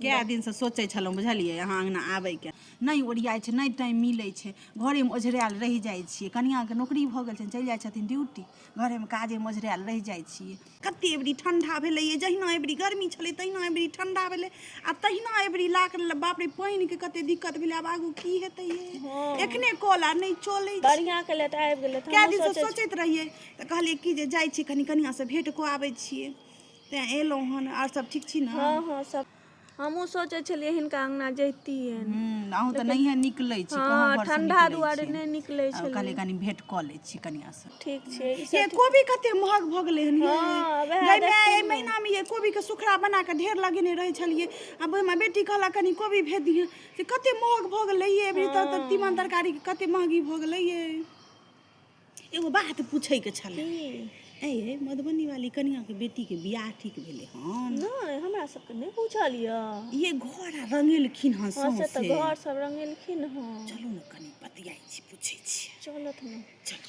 कै दिन से सोचै छलहुँ बुझलिए अहाँ अंगना आबै के नहीं ओरियाइ छै नहीं टाइम मिलै छै घरे में ओझरायल रहि जाइ छियै कनिया के नौकरी भ गेल छै चलि जाइ छथिन ड्यूटी घरे में काजे में ओझरायल रहि जाइ छियै कते एबरी ठंडा भेलै जहिना एबरी गर्मी छलै तहिना एबरी ठंडा भेलै आ तहिना एबरी लाख बाप रे पानि के कते दिक्कत भेलै आब आगू की हेतै ये एखने कल आ नहीं चलै छै बढ़िया केले त आबि गेले कै दिन से सोचैत रहियै त कहलियै कि जे जाइ छी कनिया से भेंट कऽ आबै छियै तें एलहुँ हन और सब ठीक छी ना हाँ सब हमहूँ सोचे छलियै हिनका अंगना जैतियैन अहूँ तऽ नहिये निकलै छी कहाँ घर से ठंडा दुआरे नहि निकलै छलियै कहलियै कनि भेंट कऽ लै छी कनिया से ठीक छै ये कोबी कते महग भ गेलै हन हाँ ये महीना में ये कोबी के सुखड़ा बना के ढेर लगेने रहे छलियै अब हमर बेटी कहला कनि कोबी भेज दिए से कते महग भ गेलै ये अभी त तीमन तरकारी के कते महगी भ गेलै ये एगो बात पूछै के छलै ए मधुबनी वाली कनिया के बेटी के बियाह ठीक भेलै हन नहीं हमरा सबके नहीं पूछल ये घर रंगेलखिन हन से त घर सब रंगेलखिन हन चलू न कनि बतियाइ छी पूछै छी चलत न चल